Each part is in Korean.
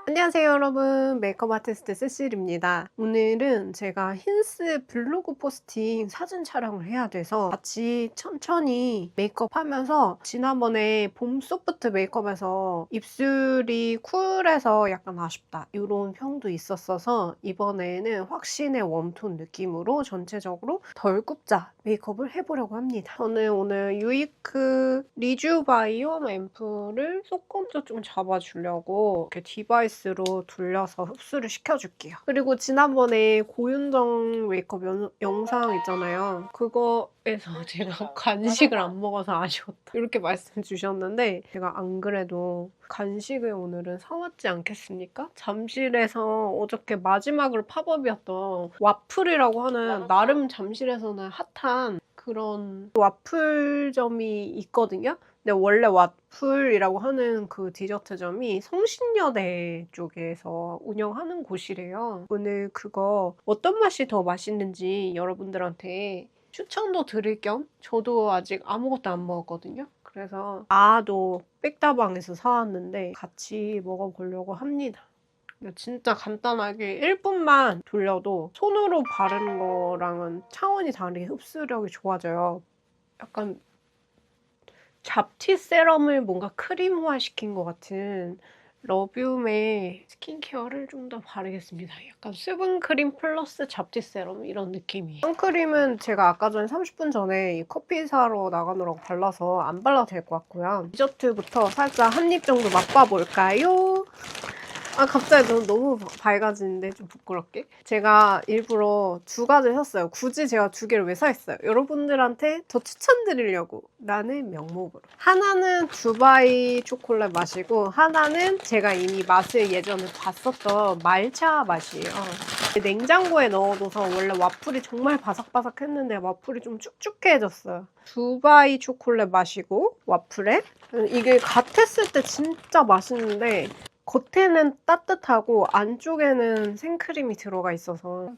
안녕하세요 여러분, 메이크업 아티스트 세실입니다. 오늘은 제가 힌스 블로그 포스팅 사진 촬영을 해야 돼서 같이 천천히 메이크업 하면서, 지난번에 봄 소프트 메이크업에서 입술이 쿨해서 약간 아쉽다 이런 평도 있었어서 이번에는 확신의 웜톤 느낌으로 전체적으로 덜 굽자 메이크업을 해보려고 합니다. 저는 오늘 유이크 리쥬바이옴 앰플을 조금 좀 잡아주려고 이렇게 디바이스로 돌려서 흡수를 시켜줄게요. 그리고 지난번에 고윤정 메이크업 영상 있잖아요. 그거에서 제가 간식을 안 먹어서 아쉬웠다 이렇게 말씀 주셨는데, 제가 안 그래도 간식을 오늘은 사왔지 않겠습니까? 잠실에서 어저께 마지막으로 팝업이었던 와플이라고 하는, 나름 잠실에서는 핫한 그런 와플점이 있거든요. 근데 원래 와플이라고 하는 그 디저트점이 성신여대 쪽에서 운영하는 곳이래요. 오늘 그거 어떤 맛이 더 맛있는지 여러분들한테 추천도 드릴 겸, 저도 아직 아무것도 안 먹었거든요. 그래서 아도 백다방에서 사왔는데 같이 먹어보려고 합니다. 진짜 간단하게 1분만 돌려도 손으로 바르는 거랑은 차원이 다르게 흡수력이 좋아져요. 약간 잡티 세럼을 뭔가 크림화 시킨 것 같은 러뷸의 스킨케어를 좀 더 바르겠습니다. 약간 수분크림 플러스 잡티 세럼 이런 느낌이에요. 선크림은 제가 아까 전에 30분 전에 커피 사러 나가느라고 발라서 안 발라도 될 것 같고요. 디저트부터 살짝 한 입 정도 맛봐볼까요? 갑자기 너무 밝아지는데 좀 부끄럽게. 제가 일부러 2가지 샀어요. 굳이 제가 2개를 왜 샀어요? 여러분들한테 더 추천드리려고. 라는 명목으로. 하나는 두바이 초콜릿 맛이고, 하나는 제가 이미 맛을 예전에 봤었던 말차 맛이에요. 냉장고에 넣어둬서 원래 와플이 정말 바삭바삭했는데 와플이 좀 축축해졌어요. 두바이 초콜릿 맛이고, 와플에 이게 갓 했을 때 진짜 맛있는데 겉에는 따뜻하고 안쪽에는 생크림이 들어가 있어서,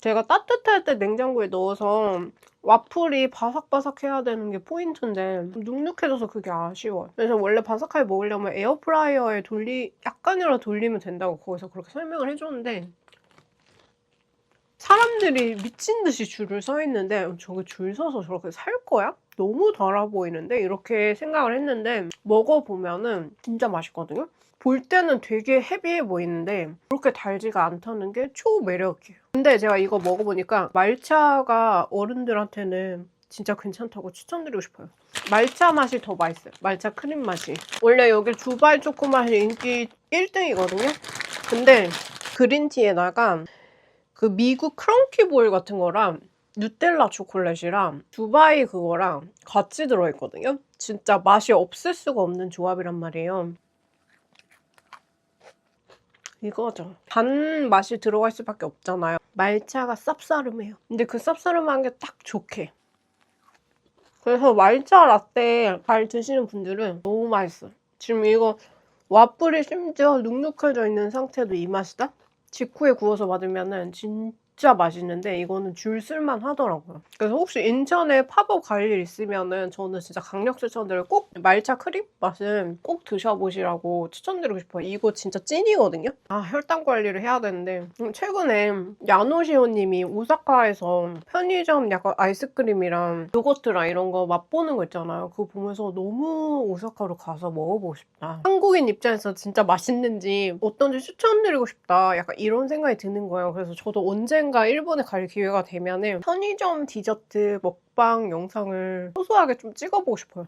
제가 따뜻할 때 냉장고에 넣어서 와플이 바삭바삭해야 되는 게 포인트인데 눅눅해져서 그게 아쉬워요. 그래서 원래 바삭하게 먹으려면 에어프라이어에 약간이라도 돌리면 된다고 거기서 그렇게 설명을 해줬는데, 사람들이 미친 듯이 줄을 서 있는데 저게 줄 서서 저렇게 살 거야? 너무 달아 보이는데? 이렇게 생각을 했는데 먹어보면은 진짜 맛있거든요? 볼 때는 되게 헤비해 보이는데 그렇게 달지가 않다는 게 초매력이에요. 근데 제가 이거 먹어보니까 말차가 어른들한테는 진짜 괜찮다고 추천드리고 싶어요. 말차 맛이 더 맛있어요. 말차 크림 맛이. 원래 여기 두바이 초코 맛이 인기 1등이거든요? 근데 그린티에다가 그 미국 크런키볼 같은 거랑 누텔라 초콜릿이랑 두바이 그거랑 같이 들어있거든요? 진짜 맛이 없을 수가 없는 조합이란 말이에요. 이거죠. 단 맛이 들어갈 수밖에 없잖아요. 말차가 쌉싸름해요. 근데 그 쌉싸름한 게 딱 좋게. 그래서 말차 라떼 잘 드시는 분들은 너무 맛있어요. 지금 이거 와플이 심지어 눅눅해져 있는 상태도 이 맛이다? 직후에 구워서 받으면은 진짜 맛있는데 이거는 줄 쓸만 하더라고요. 그래서 혹시 인천에 팝업 갈 일 있으면은 저는 진짜 강력 추천드려요. 꼭 말차 크림 맛은 꼭 드셔보시라고 추천드리고 싶어요. 이거 진짜 찐이거든요? 혈당 관리를 해야 되는데 최근에 야노시오님이 오사카에서 편의점 약간 아이스크림이랑 요거트랑 이런 거 맛보는 거 있잖아요. 그거 보면서 너무 오사카로 가서 먹어보고 싶다. 한국인 입장에서 진짜 맛있는지 어떤지 추천드리고 싶다. 약간 이런 생각이 드는 거예요. 그래서 저도 언젠가 일본에 갈 기회가 되면은 편의점 디저트 먹방 영상을 소소하게 좀 찍어보고 싶어요.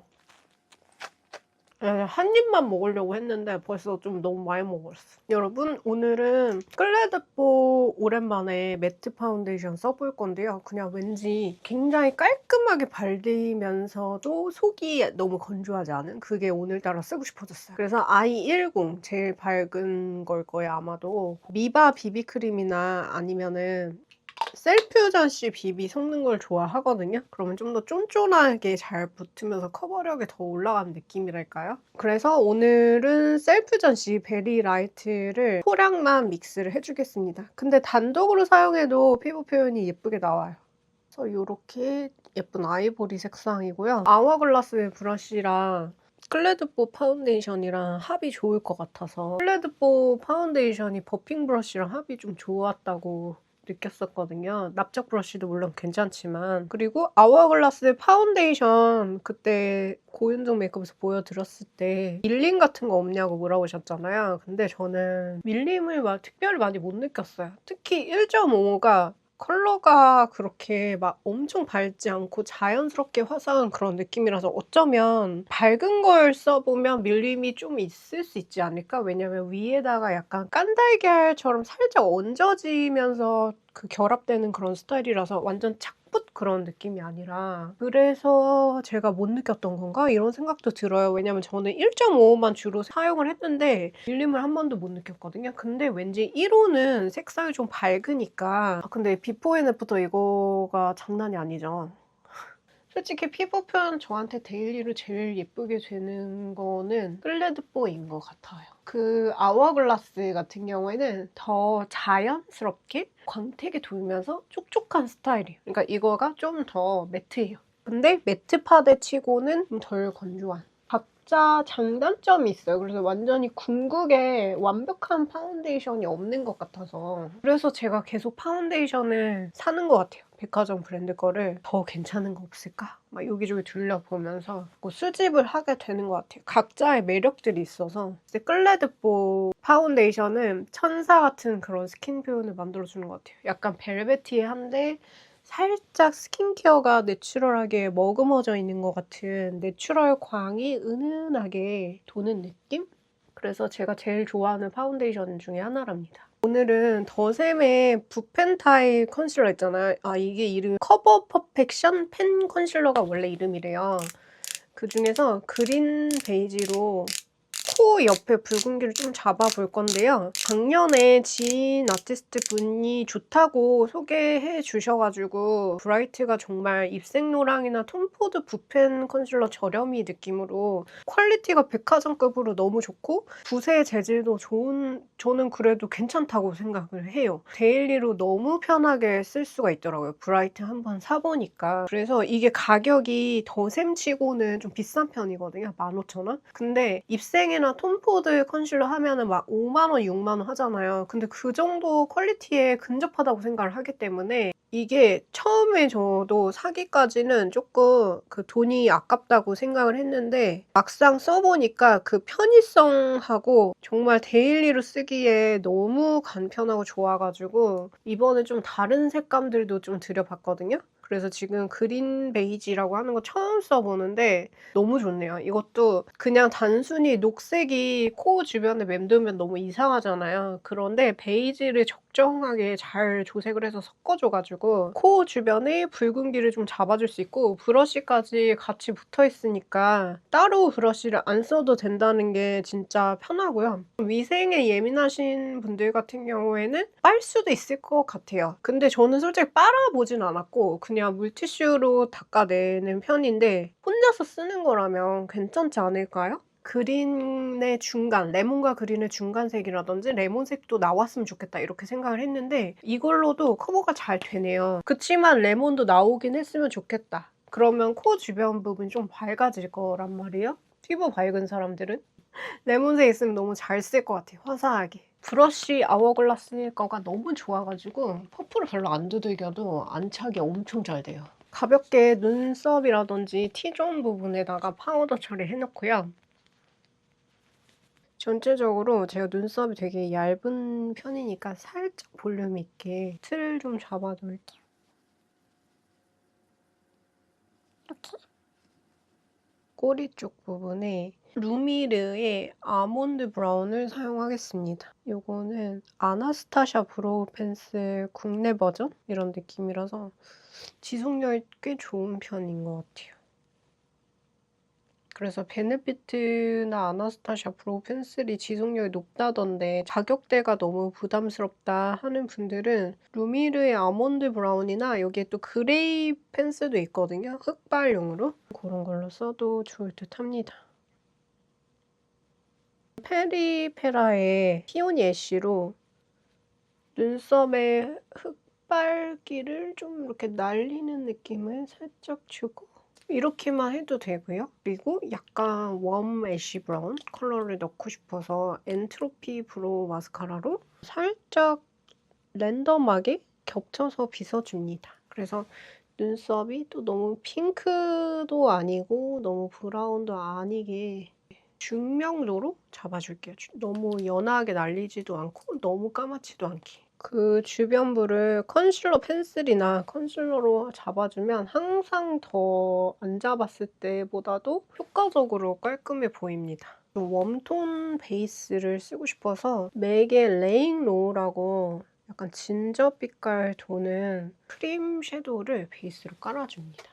한 입만 먹으려고 했는데 벌써 좀 너무 많이 먹었어. 여러분, 오늘은 클레드뽀 오랜만에 매트 파운데이션 써볼 건데요. 그냥 왠지 굉장히 깔끔하게 발리면서도 속이 너무 건조하지 않은, 그게 오늘따라 쓰고 싶어졌어요. 그래서 I10 제일 밝은 걸 거예요, 아마도. 미바 비비크림이나 아니면은 셀퓨전씨 비비 섞는 걸 좋아하거든요. 그러면 좀 더 쫀쫀하게 잘 붙으면서 커버력이 더 올라가는 느낌이랄까요? 그래서 오늘은 셀퓨전씨 베리 라이트를 소량만 믹스를 해주겠습니다. 근데 단독으로 사용해도 피부 표현이 예쁘게 나와요. 그래서 이렇게 예쁜 아이보리 색상이고요. 아워글라스 브러쉬랑 클레드보 파운데이션이랑 합이 좋을 것 같아서 클레드보 파운데이션이 버핑 브러쉬랑 합이 좀 좋았다고 느꼈었거든요. 납작 브러쉬도 물론 괜찮지만. 그리고 아워글라스 파운데이션 그때 고윤정 메이크업에서 보여드렸을 때 밀림 같은 거 없냐고 물어보셨잖아요. 근데 저는 밀림을 막 특별히 많이 못 느꼈어요. 특히 1.5가 컬러가 그렇게 막 엄청 밝지 않고 자연스럽게 화사한 그런 느낌이라서 어쩌면 밝은 걸 써보면 밀림이 좀 있을 수 있지 않을까? 왜냐면 위에다가 약간 깐달걀처럼 살짝 얹어지면서 그 결합되는 그런 스타일이라서 완전 착붙 그런 느낌이 아니라 그래서 제가 못 느꼈던 건가? 이런 생각도 들어요. 왜냐면 저는 1.5만 주로 사용을 했는데 밀림을 한 번도 못 느꼈거든요. 근데 왠지 1호는 색상이 좀 밝으니까 근데 비포 앤 애프터 이거가 장난이 아니죠. 솔직히 피부 표현 저한테 데일리로 제일 예쁘게 되는 거는 클레드뽀인 것 같아요. 그 아워글라스 같은 경우에는 더 자연스럽게 광택이 돌면서 촉촉한 스타일이에요. 그러니까 이거가 좀 더 매트해요. 근데 매트 파데 치고는 좀 덜 건조한. 각자 장단점이 있어요. 그래서 완전히 궁극의 완벽한 파운데이션이 없는 것 같아서 그래서 제가 계속 파운데이션을 사는 것 같아요. 백화점 브랜드 거를 더 괜찮은 거 없을까? 막 여기저기 둘러보면서 수집을 하게 되는 것 같아요. 각자의 매력들이 있어서 클레드보 파운데이션은 천사 같은 그런 스킨 표현을 만들어주는 것 같아요. 약간 벨베티한데 살짝 스킨케어가 내추럴하게 머금어져 있는 것 같은 내추럴 광이 은은하게 도는 느낌? 그래서 제가 제일 좋아하는 파운데이션 중에 하나랍니다. 오늘은 더샘의 붓펜 타입 컨실러 있잖아요. 이게 이름이 커버 퍼펙션 펜 컨실러가 원래 이름이래요. 그 중에서 그린 베이지로 코 옆에 붉은기를 좀 잡아볼 건데요. 작년에 지인 아티스트 분이 좋다고 소개해 주셔가지고 브라이트가 정말 입생로랑이나 톰포드 붓펜 컨실러 저렴이 느낌으로 퀄리티가 백화점급으로 너무 좋고 붓의 재질도 좋은 저는 그래도 괜찮다고 생각을 해요. 데일리로 너무 편하게 쓸 수가 있더라고요. 브라이트 한번 사보니까. 그래서 이게 가격이 더샘치고는 좀 비싼 편이거든요. 15,000원? 근데 입생이나 톰포드 컨실러 하면은 막 5만 원, 6만 원 하잖아요. 근데 그 정도 퀄리티에 근접하다고 생각을 하기 때문에 이게 처음에 저도 사기까지는 조금 그 돈이 아깝다고 생각을 했는데 막상 써보니까 그 편의성하고 정말 데일리로 쓰기에 너무 간편하고 좋아가지고 이번에 좀 다른 색감들도 좀 들여봤거든요. 그래서 지금 그린 베이지라고 하는 거 처음 써보는데 너무 좋네요. 이것도 그냥 단순히 녹색이 코 주변에 맴돌면 너무 이상하잖아요. 그런데 베이지를 적정하게 잘 조색을 해서 섞어줘가지고 코 주변에 붉은기를 좀 잡아줄 수 있고 브러쉬까지 같이 붙어있으니까 따로 브러쉬를 안 써도 된다는 게 진짜 편하고요. 위생에 예민하신 분들 같은 경우에는 빨 수도 있을 것 같아요. 근데 저는 솔직히 빨아보진 않았고 그냥 물티슈로 닦아내는 편인데 혼자서 쓰는 거라면 괜찮지 않을까요? 그린의 중간, 레몬과 그린의 중간색이라든지 레몬색도 나왔으면 좋겠다 이렇게 생각을 했는데 이걸로도 커버가 잘 되네요. 그치만 레몬도 나오긴 했으면 좋겠다. 그러면 코 주변 부분이 좀 밝아질 거란 말이에요. 피부 밝은 사람들은. 레몬색 있으면 너무 잘 쓸 것 같아요. 화사하게. 브러쉬 아워글라스 거가 너무 좋아가지고 퍼프를 별로 안 두들겨도 안착이 엄청 잘 돼요. 가볍게 눈썹이라든지 T존 부분에다가 파우더 처리해놓고요. 전체적으로 제가 눈썹이 되게 얇은 편이니까 살짝 볼륨 있게 틀을 좀 잡아놓을게요. 이렇게. 꼬리 쪽 부분에 루미르의 아몬드 브라운을 사용하겠습니다. 이거는 아나스타샤 브로우 펜슬 국내 버전? 이런 느낌이라서 지속력이 꽤 좋은 편인 것 같아요. 그래서 베네피트나 아나스타샤 브로우 펜슬이 지속력이 높다던데 가격대가 너무 부담스럽다 하는 분들은 루미르의 아몬드 브라운이나 여기에 또 그레이 펜슬도 있거든요. 흑발용으로. 그런 걸로 써도 좋을 듯 합니다. 페리페라의 피오니 애쉬로 눈썹에 흑발기를 좀 이렇게 날리는 느낌을 살짝 주고 이렇게만 해도 되고요. 그리고 약간 웜 애쉬 브라운 컬러를 넣고 싶어서 엔트로피 브로우 마스카라로 살짝 랜덤하게 겹쳐서 빗어줍니다. 그래서 눈썹이 또 너무 핑크도 아니고 너무 브라운도 아니게 중명도로 잡아줄게요. 너무 연하게 날리지도 않고 너무 까맣지도 않게. 그 주변부를 컨실러 펜슬이나 컨실러로 잡아주면 항상 더 안 잡았을 때보다도 효과적으로 깔끔해 보입니다. 웜톤 베이스를 쓰고 싶어서 맥의 레잉로우라고 약간 진저 빛깔 도는 크림 섀도우를 베이스로 깔아줍니다.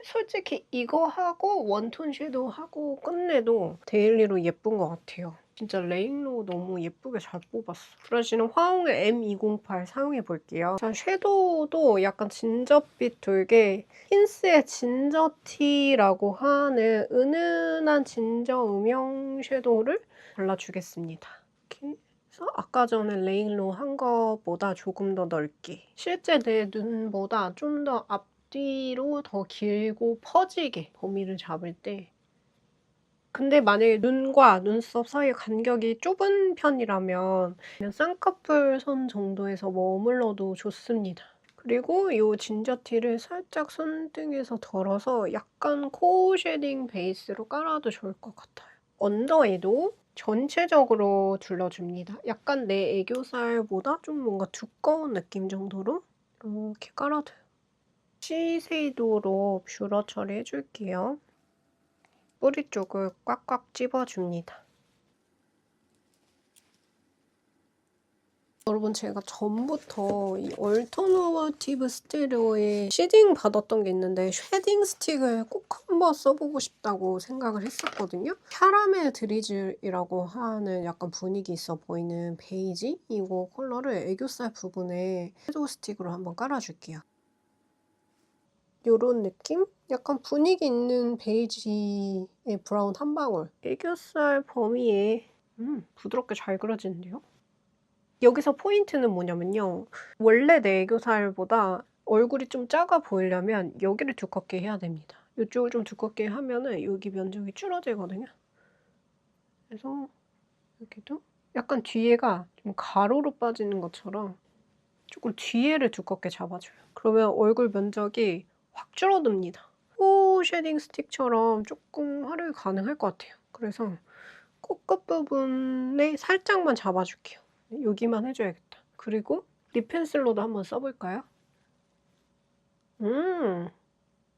솔직히 이거 하고 원톤 섀도우 하고 끝내도 데일리로 예쁜 것 같아요. 진짜 레잉로우 너무 예쁘게 잘 뽑았어. 브러쉬는 화홍의 M208 사용해 볼게요. 자, 섀도우도 약간 진저빛 돌게 힌스의 진저티라고 하는 은은한 진저 음영 섀도우를 발라주겠습니다. 이렇게 해서 아까 전에 레잉로우 한 거보다 조금 더 넓게, 실제 내 눈보다 좀 더 앞뒤로 더 길고 퍼지게 범위를 잡을 때, 근데 만약에 눈과 눈썹 사이의 간격이 좁은 편이라면 그냥 쌍꺼풀 선 정도에서 머물러도 좋습니다. 그리고 이 진저티를 살짝 손등에서 덜어서 약간 코어 쉐딩 베이스로 깔아도 좋을 것 같아요. 언더에도 전체적으로 둘러줍니다. 약간 내 애교살보다 좀 뭔가 두꺼운 느낌 정도로 이렇게 깔아줘요. 시쉐이도로 뷰러 처리해줄게요. 뿌리 쪽을 꽉꽉 찝어줍니다. 여러분, 제가 전부터 이 얼터너티브 스튜디오에 쉐딩 받았던 게 있는데 쉐딩 스틱을 꼭 한번 써보고 싶다고 생각을 했었거든요. 캐러멜 드리즐이라고 하는 약간 분위기 있어 보이는 베이지 이거 컬러를 애교살 부분에 섀도우 스틱으로 한번 깔아줄게요. 요런 느낌? 약간 분위기 있는 베이지의 브라운 한 방울. 애교살 범위에 부드럽게 잘 그려지는데요? 여기서 포인트는 뭐냐면요. 원래 내 애교살보다 얼굴이 좀 작아 보이려면 여기를 두껍게 해야 됩니다. 이쪽을 좀 두껍게 하면은 여기 면적이 줄어들거든요. 그래서 여기도 약간 뒤에가 좀 가로로 빠지는 것처럼 조금 뒤에를 두껍게 잡아줘요. 그러면 얼굴 면적이 확 줄어듭니다. 코 쉐딩 스틱처럼 조금 활용이 가능할 것 같아요. 그래서 코끝 부분에 살짝만 잡아줄게요. 여기만 해줘야겠다. 그리고 립 펜슬로도 한번 써볼까요?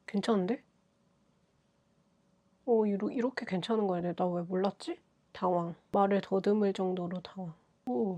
괜찮은데? 이렇게 괜찮은 거야. 나 왜 몰랐지? 당황. 말을 더듬을 정도로 당황.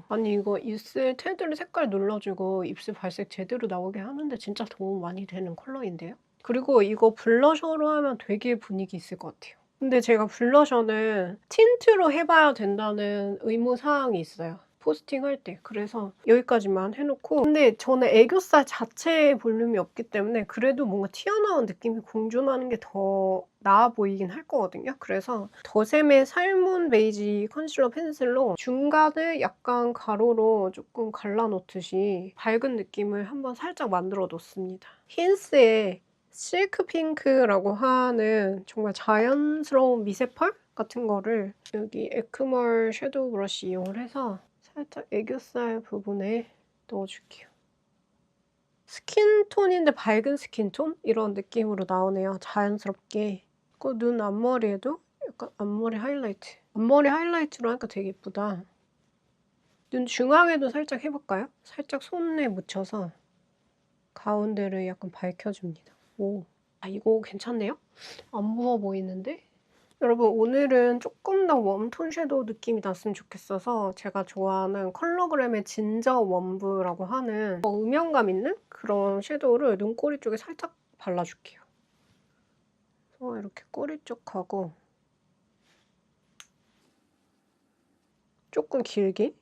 아니 이거 입술 테두리 색깔 눌러주고 입술 발색 제대로 나오게 하는데 진짜 도움 많이 되는 컬러인데요? 그리고 이거 블러셔로 하면 되게 분위기 있을 것 같아요. 근데 제가 블러셔는 틴트로 해봐야 된다는 의무사항이 있어요. 포스팅할 때. 그래서 여기까지만 해놓고, 근데 저는 애교살 자체에 볼륨이 없기 때문에 그래도 뭔가 튀어나온 느낌이 공존하는 게 더 나아 보이긴 할 거거든요. 그래서 더샘의 살몬 베이지 컨실러 펜슬로 중간을 약간 가로로 조금 갈라놓듯이 밝은 느낌을 한번 살짝 만들어 놓습니다. 힌스의 실크 핑크라고 하는 정말 자연스러운 미세펄 같은 거를 여기 에크멀 섀도우 브러쉬 이용을 해서 살짝 애교살 부분에 넣어줄게요. 스킨톤인데 밝은 스킨톤? 이런 느낌으로 나오네요. 자연스럽게. 그 눈 앞머리에도 약간 앞머리 하이라이트. 앞머리 하이라이트로 하니까 되게 예쁘다. 눈 중앙에도 살짝 해볼까요? 살짝 손에 묻혀서 가운데를 약간 밝혀줍니다. 오, 이거 괜찮네요? 안 부어 보이는데? 여러분, 오늘은 조금 더 웜톤 섀도우 느낌이 났으면 좋겠어서 제가 좋아하는 컬러그램의 진저 웜브라고 하는 음영감 있는 그런 섀도우를 눈꼬리 쪽에 살짝 발라줄게요. 그래서 이렇게 꼬리 쪽하고 조금 길게,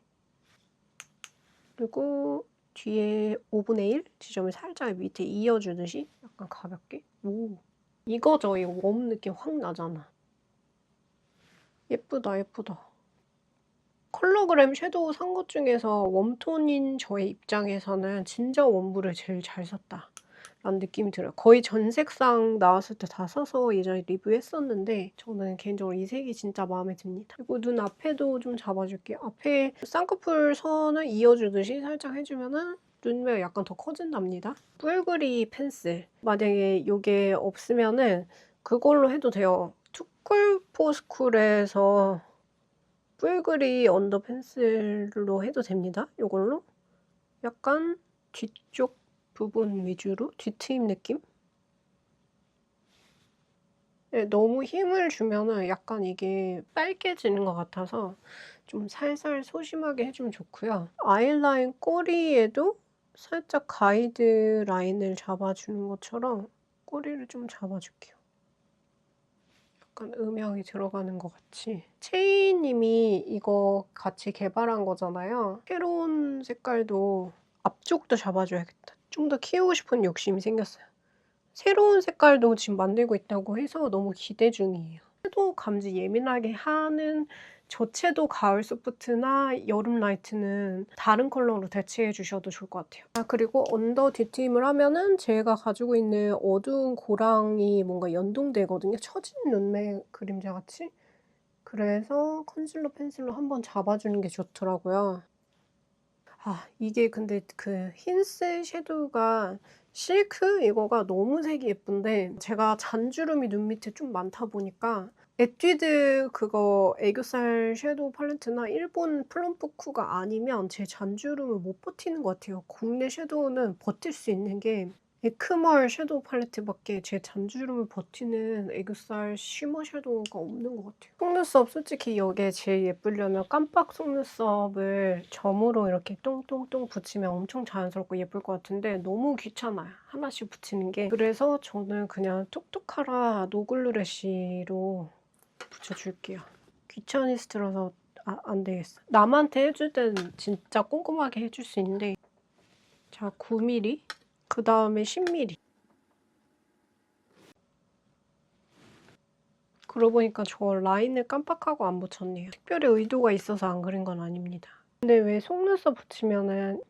그리고 뒤에 5분의 1 지점을 살짝 밑에 이어주듯이 약간 가볍게. 이거죠. 이 웜 느낌 확 나잖아. 예쁘다, 예쁘다. 컬러그램 섀도우 산 것 중에서 웜톤인 저의 입장에서는 진저 웜브를 제일 잘 샀다 라는 느낌이 들어요. 거의 전 색상 나왔을 때 다 써서 예전에 리뷰했었는데 저는 개인적으로 이 색이 진짜 마음에 듭니다. 그리고 눈 앞에도 좀 잡아줄게요. 앞에 쌍꺼풀 선을 이어주듯이 살짝 해주면은 눈매가 약간 더 커진답니다. 뿔그리 펜슬. 만약에 이게 없으면은 그걸로 해도 돼요. 투쿨포스쿨에서 뿔그리 언더 펜슬로 해도 됩니다. 이걸로 약간 뒤쪽 부분 위주로 뒤트임 느낌? 네, 너무 힘을 주면은 약간 이게 빨개지는 것 같아서 좀 살살 소심하게 해주면 좋고요. 아이라인 꼬리에도 살짝 가이드 라인을 잡아주는 것처럼 꼬리를 좀 잡아줄게요. 약간 음영이 들어가는 것 같이. 체이님이 이거 같이 개발한 거잖아요. 새로운 색깔도 앞쪽도 잡아줘야겠다. 좀 더 키우고 싶은 욕심이 생겼어요. 새로운 색깔도 지금 만들고 있다고 해서 너무 기대 중이에요. 섀도우 감지 예민하게 하는 저채도 가을 소프트나 여름 라이트는 다른 컬러로 대체해 주셔도 좋을 것 같아요. 그리고 언더 뒤트임을 하면은 제가 가지고 있는 어두운 고랑이 뭔가 연동되거든요. 처진 눈매 그림자 같이. 그래서 컨실러 펜슬로 한번 잡아주는 게 좋더라고요. 이게 근데 그 흰색 섀도우가 실크 이거가 너무 색이 예쁜데 제가 잔주름이 눈 밑에 좀 많다 보니까 에뛰드 그거 애교살 섀도우 팔레트나 일본 플럼프쿠가 아니면 제 잔주름을 못 버티는 것 같아요. 국내 섀도우는 버틸 수 있는 게 에크멀 섀도우 팔레트밖에 제 잔주름을 버티는 애교살 쉬머 섀도우가 없는 것 같아요. 속눈썹 솔직히 이게 제일 예쁘려면 깜빡 속눈썹을 점으로 이렇게 똥똥똥 붙이면 엄청 자연스럽고 예쁠 것 같은데 너무 귀찮아요. 하나씩 붙이는 게. 그래서 저는 그냥 톡톡하라 노글루래쉬로 붙여줄게요. 귀차니스트라서 안 되겠어. 남한테 해줄 때는 진짜 꼼꼼하게 해줄 수 있는데 자, 9mm 그 다음에 10mm. 그러고 보니까 저 라인을 깜빡하고 안 붙였네요. 특별히 의도가 있어서 안 그린 건 아닙니다. 근데 왜 속눈썹 붙이면은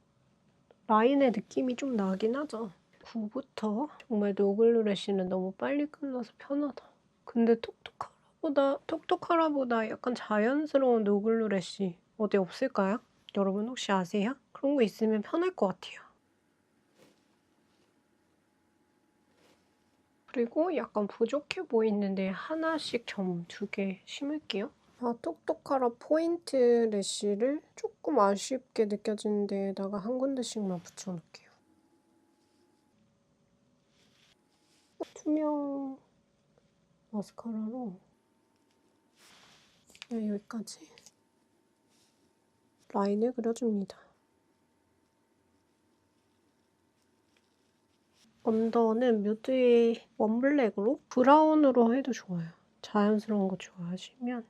라인의 느낌이 좀 나긴 하죠. 9부터 정말 노글루래쉬는 너무 빨리 끝나서 편하다. 근데 톡톡하라보다 약간 자연스러운 노글루래쉬 어디 없을까요? 여러분 혹시 아세요? 그런 거 있으면 편할 것 같아요. 그리고 약간 부족해 보이는데 하나씩 점 2개 심을게요. 똑똑하라 포인트 래쉬를 조금 아쉽게 느껴지는 데에다가 한 군데씩만 붙여놓을게요. 투명 마스카라로 그냥 여기까지 라인을 그려줍니다. 언더는 뮤드의 원 블랙으로 브라운으로 해도 좋아요. 자연스러운 거 좋아하시면.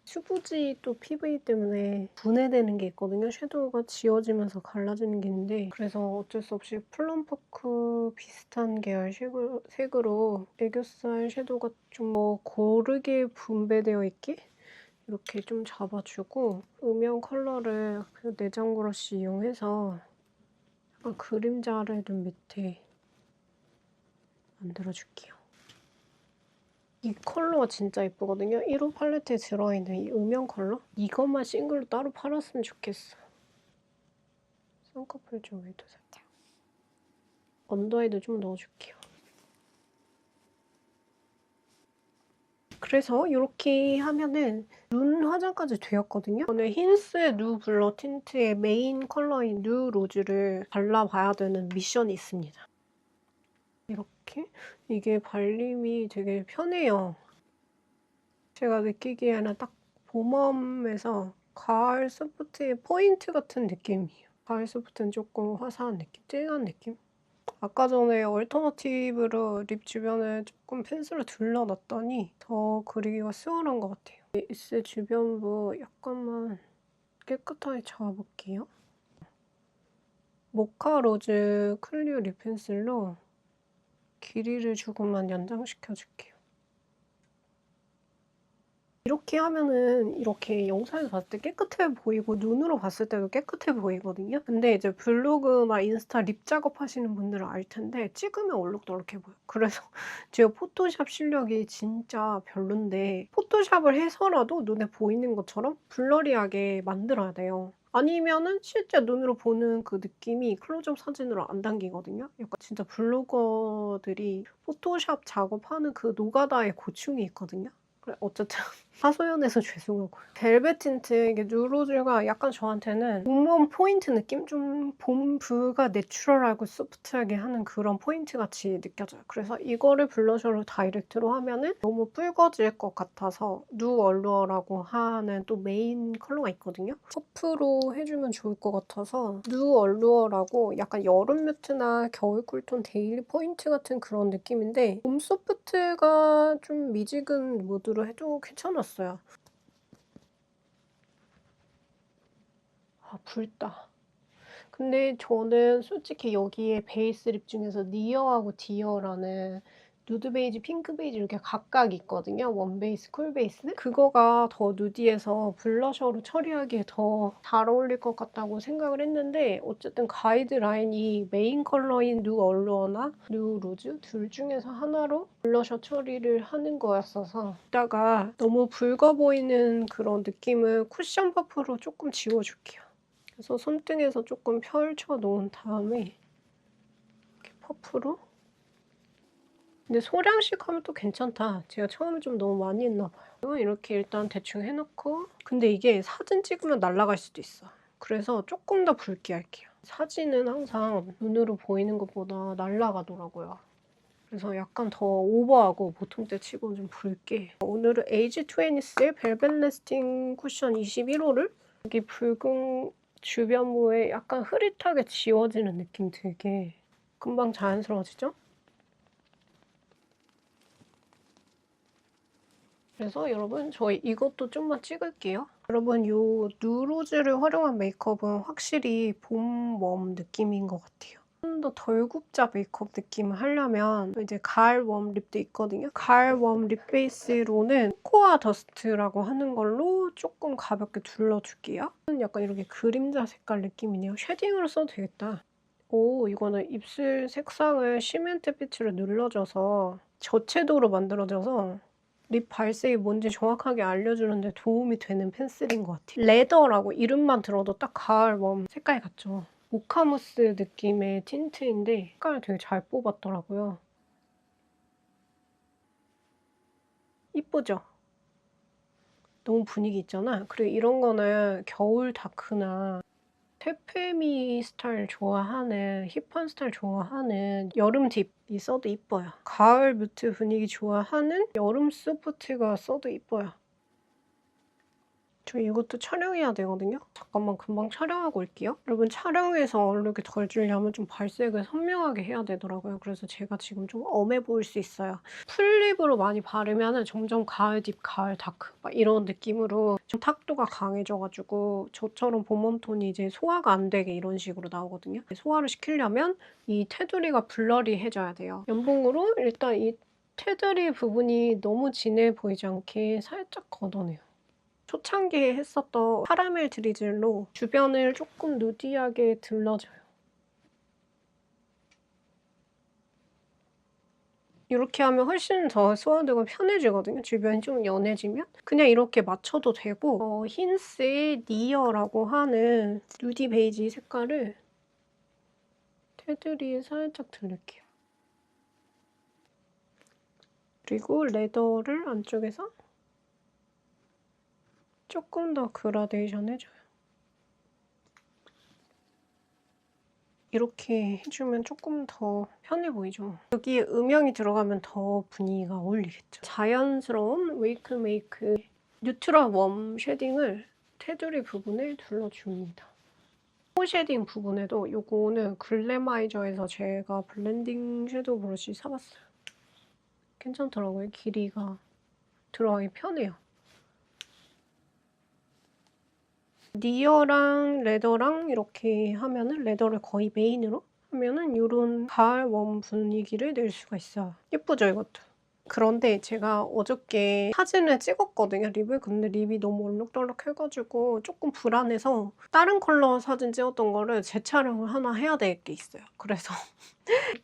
수부지 또 PV 때문에 분해되는 게 있거든요. 섀도우가 지워지면서 갈라지는 게 있는데 그래서 어쩔 수 없이 플럼퍼크 비슷한 계열 색으로 애교살 섀도우가 좀 고르게 분배되어 있게 이렇게 좀 잡아주고 음영 컬러를 그 내장 브러쉬 이용해서 약간 그림자를 눈 밑에 만들어줄게요. 이 컬러가 진짜 예쁘거든요. 1호 팔레트에 들어있는 이 음영 컬러? 이것만 싱글로 따로 팔았으면 좋겠어. 쌍꺼풀 쪽에도 살짝. 언더에도 좀 넣어줄게요. 그래서 이렇게 하면은 눈 화장까지 되었거든요. 오늘 힌스의 누 블러 틴트의 메인 컬러인 누 로즈를 발라봐야 되는 미션이 있습니다. 이렇게 이게 발림이 되게 편해요. 제가 느끼기에는 딱 봄웜에서 가을 소프트의 포인트 같은 느낌이에요. 가을 소프트는 조금 화사한 느낌, 쨍한 느낌? 아까 전에 얼터너티브로 립 주변에 조금 펜슬로 둘러놨더니 더 그리기가 수월한 것 같아요. 베이스 주변부 약간만 깨끗하게 잡아볼게요. 모카 로즈 클리오 립 펜슬로 길이를 조금만 연장시켜줄게요. 이렇게 하면은 이렇게 영상에서 봤을 때 깨끗해 보이고 눈으로 봤을 때도 깨끗해 보이거든요. 근데 이제 블로그나 인스타 립 작업하시는 분들은 알 텐데 찍으면 얼룩덜룩해 보여요. 그래서 제가 포토샵 실력이 진짜 별론데 포토샵을 해서라도 눈에 보이는 것처럼 블러리하게 만들어야 돼요. 아니면은 실제 눈으로 보는 그 느낌이 클로즈업 사진으로 안 담기거든요. 약간 진짜 블로거들이 포토샵 작업하는 그 노가다의 고충이 있거든요. 그래 어쨌든 하소연해서 죄송하고요. 벨벳 틴트 이게 누로즈가 약간 저한테는 봄웜 포인트 느낌? 좀 봄브가 내추럴하고 소프트하게 하는 그런 포인트 같이 느껴져요. 그래서 이거를 블러셔로 다이렉트로 하면은 너무 붉어질 것 같아서 누 얼루어라고 하는 또 메인 컬러가 있거든요. 퍼프로 해주면 좋을 것 같아서 누 얼루어라고 약간 여름 뮤트나 겨울 쿨톤 데일리 포인트 같은 그런 느낌인데 봄 소프트가 좀 미지근 무드로 해도 괜찮았어요. 아, 붉다. 근데 저는 솔직히 여기에 베이스 립 중에서 니어하고 디어라는 누드 베이지, 핑크 베이지 이렇게 각각 있거든요. 원 베이스, 쿨 베이스. 그거가 더 누디해서 블러셔로 처리하기에 더 잘 어울릴 것 같다고 생각을 했는데 어쨌든 가이드라인이 메인 컬러인 누 얼루어나 누 로즈 둘 중에서 하나로 블러셔 처리를 하는 거였어서 이따가 너무 붉어 보이는 그런 느낌을 쿠션 퍼프로 조금 지워줄게요. 그래서 손등에서 조금 펼쳐 놓은 다음에 이렇게 퍼프로. 근데 소량씩 하면 또 괜찮다. 제가 처음에 좀 너무 많이 했나 봐요. 이렇게 일단 대충 해놓고 근데 이게 사진 찍으면 날아갈 수도 있어. 그래서 조금 더 붉게 할게요. 사진은 항상 눈으로 보이는 것보다 날아가더라고요. 그래서 약간 더 오버하고 보통 때 치고는 좀 붉게. 오늘은 에이지20의 벨벳 레스팅 쿠션 21호를 여기 붉은 주변부에 약간 흐릿하게 지워지는 느낌 들게 금방 자연스러워지죠? 그래서 여러분 저희 이것도 좀만 찍을게요. 여러분 요 누로즈를 활용한 메이크업은 확실히 봄 웜 느낌인 것 같아요. 좀 더 덜 굽자 메이크업 느낌을 하려면 이제 가을 웜 립도 있거든요. 가을 웜 립 베이스로는 코코아 더스트라고 하는 걸로 조금 가볍게 둘러줄게요. 약간 이렇게 그림자 색깔 느낌이네요. 쉐딩으로 써도 되겠다. 오, 이거는 입술 색상을 시멘트 빛으로 눌러줘서 저채도로 만들어져서 립 발색이 뭔지 정확하게 알려주는 데 도움이 되는 펜슬인 것 같아요. 레더라고 이름만 들어도 딱 가을 웜 색깔 같죠? 모카무스 느낌의 틴트인데 색깔을 되게 잘 뽑았더라고요. 이쁘죠? 너무 분위기 있잖아. 그리고 이런 거는 겨울 다크나 테페미 스타일 좋아하는 힙한 스타일 좋아하는 여름 딥이 써도 이뻐요. 가을 뮤트 분위기 좋아하는 여름 소프트가 써도 이뻐요. 저 이것도 촬영해야 되거든요. 잠깐만 금방 촬영하고 올게요. 여러분 촬영해서 얼룩이 덜 주려면 좀 발색을 선명하게 해야 되더라고요. 그래서 제가 지금 좀 엄해 보일 수 있어요. 풀립으로 많이 바르면 점점 가을 딥, 가을 다크 막 이런 느낌으로 좀 탁도가 강해져가지고 저처럼 봄웜톤이 이제 소화가 안 되게 이런 식으로 나오거든요. 소화를 시키려면 이 테두리가 블러리해져야 돼요. 연봉으로 일단 이 테두리 부분이 너무 진해 보이지 않게 살짝 걷어내요. 초창기에 했었던 카라멜 드리즐로 주변을 조금 누디하게 둘러줘요. 이렇게 하면 훨씬 더 소화도가 편해지거든요. 주변이 좀 연해지면. 그냥 이렇게 맞춰도 되고 힌스의 니어라고 하는 누디 베이지 색깔을 테두리에 살짝 두를게요. 그리고 레더를 안쪽에서 조금 더 그라데이션 해줘요. 이렇게 해주면 조금 더 편해 보이죠? 여기에 음영이 들어가면 더 분위기가 어울리겠죠? 자연스러운 웨이크 메이크 뉴트럴 웜 쉐딩을 테두리 부분에 둘러줍니다. 코 쉐딩 부분에도 이거는 글래마이저에서 제가 블렌딩 섀도우 브러쉬 사봤어요. 괜찮더라고요. 길이가 들어가기 편해요. 니어랑 레더랑 이렇게 하면은 레더를 거의 메인으로 하면은 이런 가을 웜 분위기를 낼 수가 있어요. 예쁘죠 이것도? 그런데 제가 어저께 사진을 찍었거든요, 립을. 근데 립이 너무 얼룩덜룩해가지고 조금 불안해서 다른 컬러 사진 찍었던 거를 재촬영을 하나 해야 될 게 있어요. 그래서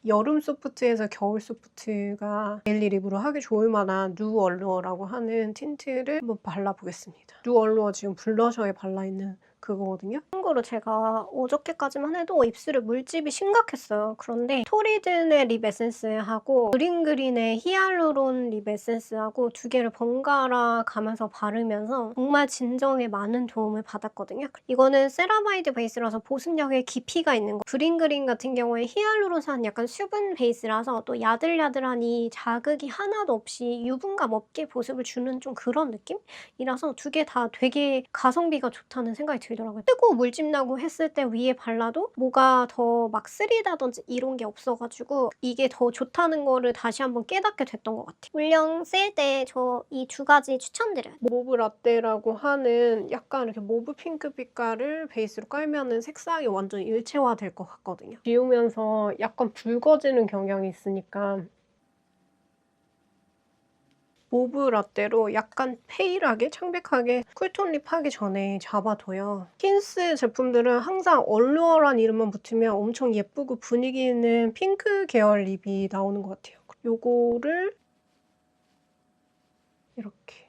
여름 소프트에서 겨울 소프트가 데일리 립으로 하기 좋을 만한 누 얼루어라고 하는 틴트를 한번 발라보겠습니다. 누 얼루어 지금 블러셔에 발라있는 그거거든요. 참고로 제가 어저께까지만 해도 입술에 물집이 심각했어요. 그런데 토리든의 립 에센스하고 그린그린의 히알루론 립 에센스하고 두 개를 번갈아 가면서 바르면서 정말 진정에 많은 도움을 받았거든요. 이거는 세라마이드 베이스라서 보습력에 깊이가 있는 거. 그린그린 같은 경우에 히알루론산 약간 수분 베이스라서 또 야들야들하니 자극이 하나도 없이 유분감 없게 보습을 주는 좀 그런 느낌이라서 두 개 다 되게 가성비가 좋다는 생각이 들더라고요. 뜨고 물집 나고 했을 때 위에 발라도 뭐가 더 막 쓰리다든지 이런 게 없어가지고 이게 더 좋다는 거를 다시 한번 깨닫게 됐던 것 같아요. 물량 세일 때 저 이 두 가지 추천드려요. 모브 라떼라고 하는 약간 이렇게 모브 핑크 빛깔을 베이스로 깔면은 색상이 완전 일체화될 것 같거든요. 지우면서 약간 붉어지는 경향이 있으니까 모브 라떼로 약간 페일하게 창백하게 쿨톤 립 하기 전에 잡아둬요. 힌스 제품들은 항상 얼루어란 이름만 붙으면 엄청 예쁘고 분위기 있는 핑크 계열 립이 나오는 것 같아요. 요거를 이렇게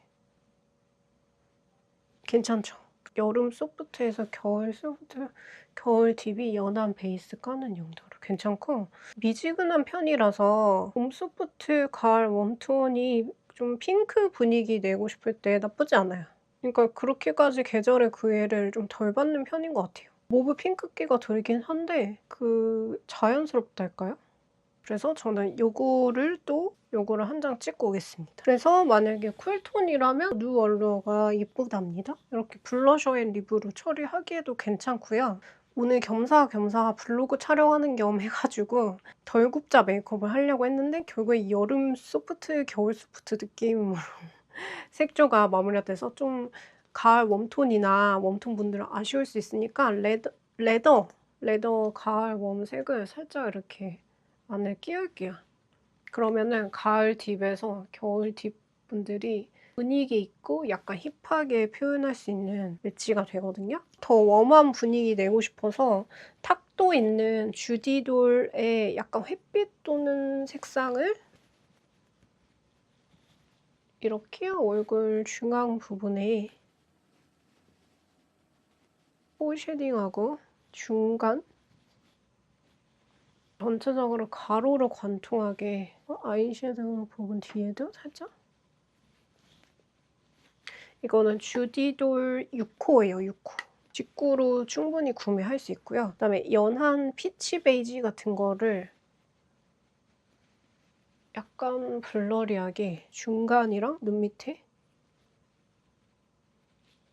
괜찮죠? 여름 소프트에서 겨울 소프트, 겨울 딥이 연한 베이스 까는 용도로 괜찮고 미지근한 편이라서 봄 소프트, 가을 웜톤이 좀 핑크 분위기 내고 싶을 때 나쁘지 않아요. 그러니까 그렇게까지 계절의 구애를 좀 덜 받는 편인 것 같아요. 모브 핑크기가 들긴 한데 자연스럽달까요? 그래서 저는 요거를 한 장 찍고 오겠습니다. 그래서 만약에 쿨톤이라면 누 얼루어가 예쁘답니다. 이렇게 블러셔 앤 립으로 처리하기에도 괜찮고요. 오늘 겸사겸사 블로그 촬영하는 겸 해가지고 덜 굽자 메이크업을 하려고 했는데 결국에 여름 소프트, 겨울 소프트 느낌으로 색조가 마무리가 돼서 좀 가을 웜톤이나 웜톤 분들은 아쉬울 수 있으니까 레더 가을 웜색을 살짝 이렇게 안에 끼울게요. 그러면은 가을 딥에서 겨울 딥 분들이 분위기 있고 약간 힙하게 표현할 수 있는 매치가 되거든요. 더 웜한 분위기 내고 싶어서 탁도 있는 주디돌의 약간 햇빛 도는 색상을 이렇게 얼굴 중앙 부분에 볼 쉐딩하고 중간 전체적으로 가로로 관통하게 아이섀도우 부분 뒤에도 살짝 이거는 주디돌 6호예요. 6호. 직구로 충분히 구매할 수 있고요. 그다음에 연한 피치 베이지 같은 거를 약간 블러리하게 중간이랑 눈 밑에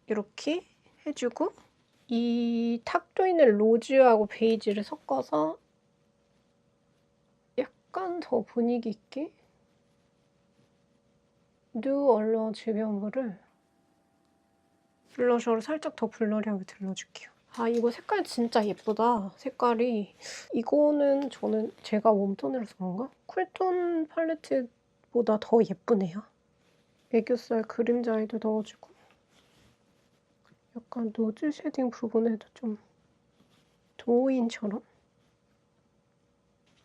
이렇게 해주고 이 탁도 있는 로즈하고 베이지를 섞어서 약간 더 분위기 있게 누 얼루어 주변부를 블러셔로 살짝 더 블러리하게 들러줄게요. 아 이거 색깔 진짜 예쁘다. 색깔이 이거는 제가 웜톤이라서 그런가? 쿨톤 팔레트보다 더 예쁘네요. 애교살 그림자에도 넣어주고 약간 노즈 쉐딩 부분에도 좀 도우인처럼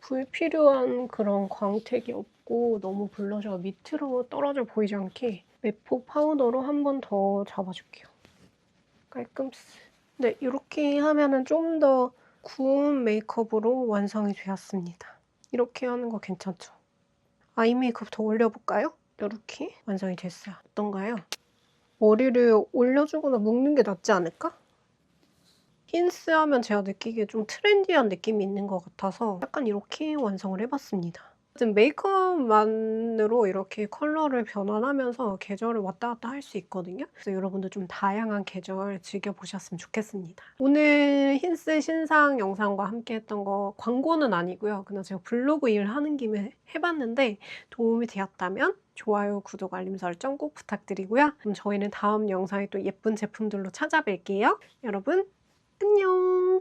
불필요한 그런 광택이 없고 너무 블러셔가 밑으로 떨어져 보이지 않게 매포 파우더로 한 번 더 잡아줄게요. 깔끔스. 네, 이렇게 하면은 좀 더 구운 메이크업으로 완성이 되었습니다. 이렇게 하는 거 괜찮죠? 아이 메이크업 더 올려볼까요? 이렇게 완성이 됐어요. 어떤가요? 머리를 올려주거나 묶는 게 낫지 않을까? 힌스 하면 제가 느끼기에 좀 트렌디한 느낌이 있는 것 같아서 약간 이렇게 완성을 해봤습니다. 어쨌든 메이크업만으로 이렇게 컬러를 변환하면서 계절을 왔다 갔다 할 수 있거든요. 그래서 여러분도 좀 다양한 계절 즐겨보셨으면 좋겠습니다. 오늘 힌스 신상 영상과 함께 했던 거 광고는 아니고요. 그냥 제가 블로그 일 하는 김에 해봤는데 도움이 되었다면 좋아요, 구독, 알림 설정 꼭 부탁드리고요. 그럼 저희는 다음 영상에 또 예쁜 제품들로 찾아뵐게요. 여러분 안녕!